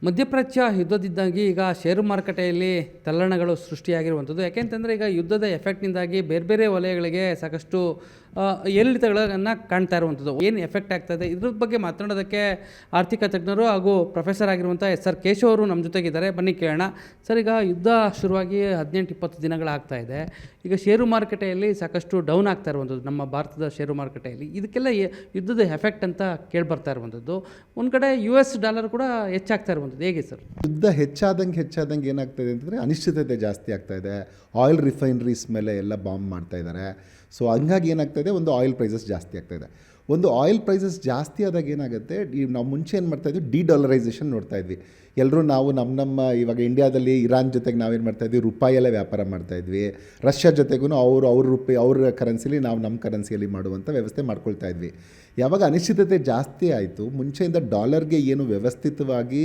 ಮಧ್ಯಪ್ರಾಚ್ಯ ಯುದ್ಧದಿಂದಾಗಿ ಈಗ ಷೇರು ಮಾರುಕಟ್ಟೆಯಲ್ಲಿ ತಲ್ಲಣಗಳು ಸೃಷ್ಟಿಯಾಗಿರುವಂಥದ್ದು. ಯಾಕೆಂತಂದರೆ ಈಗ ಯುದ್ಧದ ಎಫೆಕ್ಟ್ನಿಂದಾಗಿ ಬೇರೆ ಬೇರೆ ವಲಯಗಳಿಗೆ ಸಾಕಷ್ಟು ಏರಿಳಿತಗಳನ್ನು ಕಾಣ್ತಾ ಇರುವಂಥದ್ದು. ಏನು ಎಫೆಕ್ಟ್ ಆಗ್ತಾಯಿದೆ ಇದ್ರ ಬಗ್ಗೆ ಮಾತನಾಡೋದಕ್ಕೆ ಆರ್ಥಿಕ ತಜ್ಞರು ಹಾಗೂ ಪ್ರೊಫೆಸರ್ ಆಗಿರುವಂಥ SR ಕೇಶವ್ ಅವರು ನಮ್ಮ ಜೊತೆಗಿದ್ದಾರೆ. ಬನ್ನಿ ಕೇಳೋಣ. ಸರ್, ಈಗ ಯುದ್ಧ ಶುರುವಾಗಿ 18-20 ದಿನಗಳಾಗ್ತಾ ಇದೆ. ಈಗ ಷೇರು ಮಾರುಕಟ್ಟೆಯಲ್ಲಿ ಸಾಕಷ್ಟು ಡೌನ್ ಆಗ್ತಾ ಇರುವಂಥದ್ದು ನಮ್ಮ ಭಾರತದ ಷೇರು ಮಾರುಕಟ್ಟೆಯಲ್ಲಿ. ಇದಕ್ಕೆಲ್ಲ ಯುದ್ಧದ ಎಫೆಕ್ಟ್ ಅಂತ ಕೇಳಿಬರ್ತಾ ಇರುವಂಥದ್ದು. ಒಂದು ಕಡೆ US ಡಾಲರ್ ಕೂಡ ಹೆಚ್ಚಾಗ್ತಾ ಇರುವಂಥದ್ದು. ಹೇಗೆ ಸರ್? ಯುದ್ಧ ಹೆಚ್ಚಾದಂಗೆ ಏನಾಗ್ತಾಯಿದೆ ಅಂತಂದರೆ ಅನಿಶ್ಚಿತತೆ ಜಾಸ್ತಿ ಆಗ್ತಾಯಿದೆ. ಆಯಿಲ್ ರಿಫೈನರೀಸ್ ಮೇಲೆ ಎಲ್ಲ ಬಾಂಬ್ ಮಾಡ್ತಾ ಇದ್ದಾರೆ. ಸೊ ಹಂಗಾಗಿ ಏನಾಗ್ತಾಯಿದೆ, ಒಂದು ಆಯಿಲ್ ಪ್ರೈಸಸ್ ಜಾಸ್ತಿ ಆಗ್ತಾಯಿದೆ. ಒಂದು ಆಯಿಲ್ ಪ್ರೈಸಸ್ ಜಾಸ್ತಿ ಆದಾಗ ಏನಾಗುತ್ತೆ, ನಾವು ಮುಂಚೆ ಏನು ಮಾಡ್ತಾಯಿದ್ವಿ, ಡಿಡಾಲರೈಸೇಷನ್ ನೋಡ್ತಾ ಇದ್ವಿ. ಎಲ್ಲರೂ ನಾವು ನಮ್ಮ ಇವಾಗ ಇಂಡಿಯಾದಲ್ಲಿ ಇರಾನ್ ಜೊತೆಗೆ ನಾವೇನು ಮಾಡ್ತಾಯಿದ್ವಿ, ರೂಪಾಯಲ್ಲೇ ವ್ಯಾಪಾರ ಮಾಡ್ತಾಯಿದ್ವಿ. ರಷ್ಯಾ ಜೊತೆಗೂ ಅವ್ರ ಕರೆನ್ಸಿಲಿ ನಾವು ನಮ್ಮ ಕರೆನ್ಸಿಯಲ್ಲಿ ಮಾಡುವಂಥ ವ್ಯವಸ್ಥೆ ಮಾಡ್ಕೊಳ್ತಾ ಇದ್ವಿ. ಯಾವಾಗ ಅನಿಶ್ಚಿತತೆ ಜಾಸ್ತಿ ಆಯಿತು, ಮುಂಚೆಯಿಂದ ಡಾಲರ್ಗೆ ಏನು ವ್ಯವಸ್ಥಿತವಾಗಿ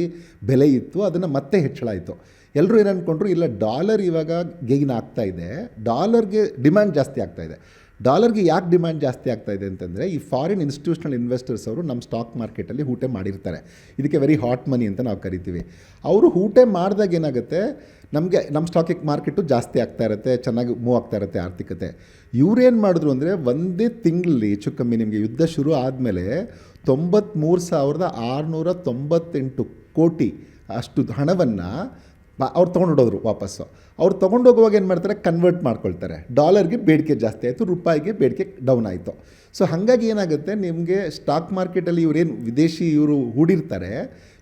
ಬೆಲೆ ಇತ್ತು ಅದನ್ನು ಮತ್ತೆ ಹೆಚ್ಚಳ ಆಯಿತು. ಎಲ್ಲರೂ ಏನು ಅಂದ್ಕೊಂಡ್ರು, ಇಲ್ಲ ಡಾಲರ್ ಇವಾಗ ಗೈನ್ ಆಗ್ತಾ ಇದೆ, ಡಾಲರ್ಗೆ ಡಿಮ್ಯಾಂಡ್ ಜಾಸ್ತಿ ಆಗ್ತಾಯಿದೆ. ಡಾಲರ್ಗೆ ಯಾಕೆ ಡಿಮ್ಯಾಂಡ್ ಜಾಸ್ತಿ ಆಗ್ತಾಯಿದೆ ಅಂತಂದರೆ, ಈ ಫಾರಿನ್ ಇನ್ಸ್ಟಿಟ್ಯೂಷನಲ್ ಇನ್ವೆಸ್ಟರ್ಸ್ ಅವರು ನಮ್ಮ ಸ್ಟಾಕ್ ಮಾರ್ಕೆಟಲ್ಲಿ ಹೂಟೆ ಮಾಡಿರ್ತಾರೆ. ಇದಕ್ಕೆ ವೆರಿ ಹಾಟ್ ಮನಿ ಅಂತ ನಾವು ಕರಿತೀವಿ. ಅವರು ಹೂಟೆ ಮಾಡಿದಾಗ ಏನಾಗುತ್ತೆ, ನಮ್ಮ ಸ್ಟಾಕ್ ಮಾರ್ಕೆಟು ಜಾಸ್ತಿ ಆಗ್ತಾ ಇರುತ್ತೆ, ಚೆನ್ನಾಗಿ ಮೂವ್ ಆಗ್ತಾ ಇರುತ್ತೆ ಆರ್ಥಿಕತೆ. ಇವರೇನು ಮಾಡಿದ್ರು ಅಂದರೆ, ಒಂದೇ ತಿಂಗಳಲ್ಲಿ ಹೆಚ್ಚು ಕಮ್ಮಿ ನಿಮಗೆ ಯುದ್ಧ ಶುರು ಆದಮೇಲೆ 93,698 ಕೋಟಿ ಅಷ್ಟು ಹಣವನ್ನು ಅವ್ರು ತೊಗೊಂಡೋದ್ರು ವಾಪಸ್ಸು. ಅವ್ರು ತೊಗೊಂಡೋಗುವಾಗ ಏನು ಮಾಡ್ತಾರೆ, ಕನ್ವರ್ಟ್ ಮಾಡ್ಕೊಳ್ತಾರೆ. ಡಾಲರ್ಗೆ ಬೇಡಿಕೆ ಜಾಸ್ತಿ ಆಯಿತು, ರೂಪಾಯಿಗೆ ಬೇಡಿಕೆ ಡೌನ್ ಆಯಿತು. ಸೊ ಹಾಗಾಗಿ ಏನಾಗುತ್ತೆ, ನಿಮಗೆ ಸ್ಟಾಕ್ ಮಾರ್ಕೆಟಲ್ಲಿ ಇವರೇನು ವಿದೇಶಿ ಇವರು ಹೂಡಿರ್ತಾರೆ,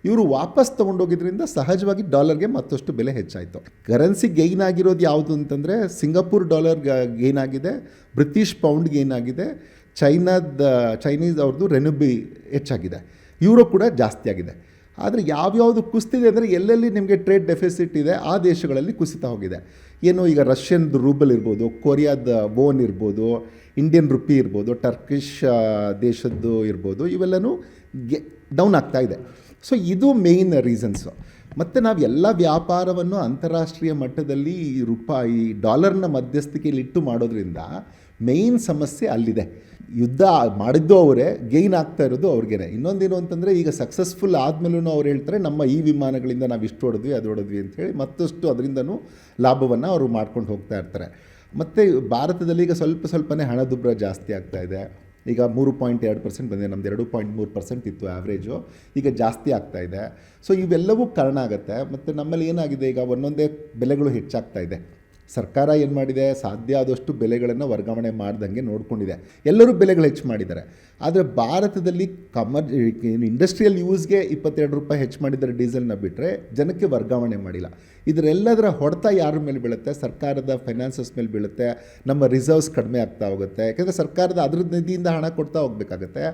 ಇವರು ವಾಪಸ್ ತೊಗೊಂಡೋಗಿದ್ರಿಂದ ಸಹಜವಾಗಿ ಡಾಲರ್ಗೆ ಮತ್ತಷ್ಟು ಬೆಲೆ ಹೆಚ್ಚಾಯಿತು. ಕರೆನ್ಸಿ ಗೈನ್ ಆಗಿರೋದು ಯಾವುದು ಅಂತಂದರೆ, ಸಿಂಗಾಪುರ್ ಡಾಲರ್ ಗೈನ್ ಆಗಿದೆ, ಬ್ರಿಟಿಷ್ ಪೌಂಡ್ ಗೈನ್ ಆಗಿದೆ, ಚೈನೀಸ್ ಅವ್ರದ್ದು ರೆನುಬಿ ಹೆಚ್ಚಾಗಿದೆ, ಯೂರೋ ಕೂಡ ಜಾಸ್ತಿ ಆಗಿದೆ. ಆದರೆ ಯಾವ್ಯಾವುದು ಕುಸಿತಿದೆ ಅಂದರೆ, ಎಲ್ಲೆಲ್ಲಿ ನಿಮಗೆ ಟ್ರೇಡ್ ಡೆಫಿಸಿಟ್ ಇದೆ ಆ ದೇಶಗಳಲ್ಲಿ ಕುಸಿತ ಹೋಗಿದೆ. ಏನು ಈಗ ರಷ್ಯನ್ ರೂಬಲ್ ಇರ್ಬೋದು, ಕೊರಿಯಾದ ವೋನ್ ಇರ್ಬೋದು, ಇಂಡಿಯನ್ ರುಪಿ ಇರ್ಬೋದು, ಟರ್ಕಿಷ್ ದೇಶದ್ದು ಇರ್ಬೋದು, ಇವೆಲ್ಲನೂ ಡೌನ್ ಆಗ್ತಾ ಇದೆ. ಸೊ ಇದು ಮೇಯ್ನ್ ರೀಸನ್ಸು. ಮತ್ತು ನಾವು ಎಲ್ಲ ವ್ಯಾಪಾರವನ್ನು ಅಂತಾರಾಷ್ಟ್ರೀಯ ಮಟ್ಟದಲ್ಲಿ ರೂಪಾಯಿ ಡಾಲರ್ನ ಮಧ್ಯಸ್ಥಿಕೆಯಲ್ಲಿಟ್ಟು ಮಾಡೋದ್ರಿಂದ ಮೇಯ್ನ್ ಸಮಸ್ಯೆ ಅಲ್ಲಿದೆ. ಯುದ್ಧ ಮಾಡಿದ್ದು ಅವರೇ, ಗೈನ್ ಆಗ್ತಾ ಇರೋದು ಅವ್ರಿಗೇನೆ. ಇನ್ನೊಂದೇನು ಅಂತಂದರೆ, ಈಗ ಸಕ್ಸಸ್ಫುಲ್ ಆದಮೇಲೂ ಅವ್ರು ಹೇಳ್ತಾರೆ, ನಮ್ಮ ಈ ವಿಮಾನಗಳಿಂದ ನಾವು ಇಷ್ಟು ಹೊಡೆದ್ವಿ ಅದು ಹೊಡೆದ್ವಿ ಅಂಥೇಳಿ ಮತ್ತಷ್ಟು ಅದರಿಂದನೂ ಲಾಭವನ್ನು ಅವರು ಮಾಡ್ಕೊಂಡು ಹೋಗ್ತಾ ಇರ್ತಾರೆ. ಮತ್ತು ಭಾರತದಲ್ಲಿ ಈಗ ಸ್ವಲ್ಪನೇ ಹಣದುಬ್ಬರ ಜಾಸ್ತಿ ಆಗ್ತಾ ಇದೆ. ಈಗ 3.2% ಬಂದಿದೆ, ನಮ್ಮದು 2.3% ಇತ್ತು ಆ್ಯಾವ್ರೇಜು, ಈಗ ಜಾಸ್ತಿ ಆಗ್ತಾ ಇದೆ. ಸೊ ಇವೆಲ್ಲವೂ ಕಾರಣ ಆಗುತ್ತೆ. ಮತ್ತು ನಮ್ಮಲ್ಲಿ ಏನಾಗಿದೆ, ಈಗ ಒಂದೊಂದೇ ಬೆಲೆಗಳು ಹೆಚ್ಚಾಗ್ತಾ ಇದೆ. ಸರ್ಕಾರ ಏನು ಮಾಡಿದೆ, ಸಾಧ್ಯ ಆದಷ್ಟು ಬೆಲೆಗಳನ್ನು ವರ್ಗಾವಣೆ ಮಾಡ್ದಂಗೆ ನೋಡಿಕೊಂಡಿದೆ. ಎಲ್ಲರೂ ಬೆಲೆಗಳು ಹೆಚ್ಚು ಮಾಡಿದ್ದಾರೆ. ಆದರೆ ಭಾರತದಲ್ಲಿ ಇಂಡಸ್ಟ್ರಿಯಲ್ ಯೂಸ್ಗೆ 22 ರೂಪಾಯಿ ಹೆಚ್ಚು ಮಾಡಿದ್ದಾರೆ ಡೀಸೆಲ್ನ ಬಿಟ್ಟರೆ, ಜನಕ್ಕೆ ವರ್ಗಾವಣೆ ಮಾಡಿಲ್ಲ. ಇದರೆಲ್ಲದರ ಹೊಡೆತ ಯಾರ ಮೇಲೆ ಬೀಳುತ್ತೆ, ಸರ್ಕಾರದ ಫೈನಾನ್ಸಸ್ ಮೇಲೆ ಬೀಳುತ್ತೆ. ನಮ್ಮ ರಿಸರ್ವ್ಸ್ ಕಡಿಮೆ ಆಗ್ತಾ ಹೋಗುತ್ತೆ, ಯಾಕೆಂದರೆ ಸರ್ಕಾರದ ಅದ್ರ ನಿಧಿಯಿಂದ ಹಣ ಕೊಡ್ತಾ ಹೋಗಬೇಕಾಗತ್ತೆ.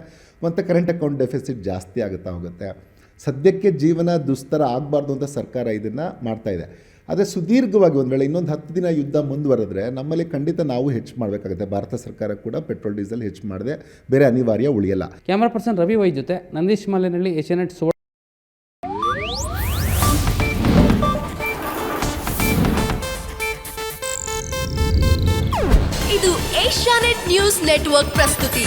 ಮತ್ತು ಕರೆಂಟ್ ಅಕೌಂಟ್ ಡೆಫಿಸಿಟ್ ಜಾಸ್ತಿ ಆಗುತ್ತಾ ಹೋಗುತ್ತೆ. ಸದ್ಯಕ್ಕೆ ಜೀವನ ದುಸ್ತರ ಆಗಬಾರ್ದು ಅಂತ ಸರ್ಕಾರ ಇದನ್ನು ಮಾಡ್ತಾಯಿದೆ. ಆದರೆ ಸುದೀರ್ಘವಾಗಿ ಒಂದು ವೇಳೆ ಇನ್ನೊಂದು 10 ದಿನ ಯುದ್ಧ ಮುಂದುವರೆದ್ರೆ ನಮ್ಮಲ್ಲಿ ಖಂಡಿತ ನಾವು ಹೆಚ್ಚು ಮಾಡಬೇಕಾಗುತ್ತೆ. ಭಾರತ ಸರ್ಕಾರ ಕೂಡ ಪೆಟ್ರೋಲ್ ಡೀಸೆಲ್ ಹೆಚ್ಚು ಮಾಡದೆ ಬೇರೆ ಅನಿವಾರ್ಯ ಉಳಿಯಲ್ಲ. ಕ್ಯಾಮರಾ ಪರ್ಸನ್ ರವಿ ವೈ ಜೊತೆ ನಂದೀಶ್ ಮಾಲೆನಹಳ್ಳಿ, ಏಷ್ಯಾನೆಟ್ ಸುವರ್ಣ. ಇದು ಏಷ್ಯಾನೆಟ್ ನ್ಯೂಸ್ ನೆಟ್ವರ್ಕ್ ಪ್ರಸ್ತುತಿ.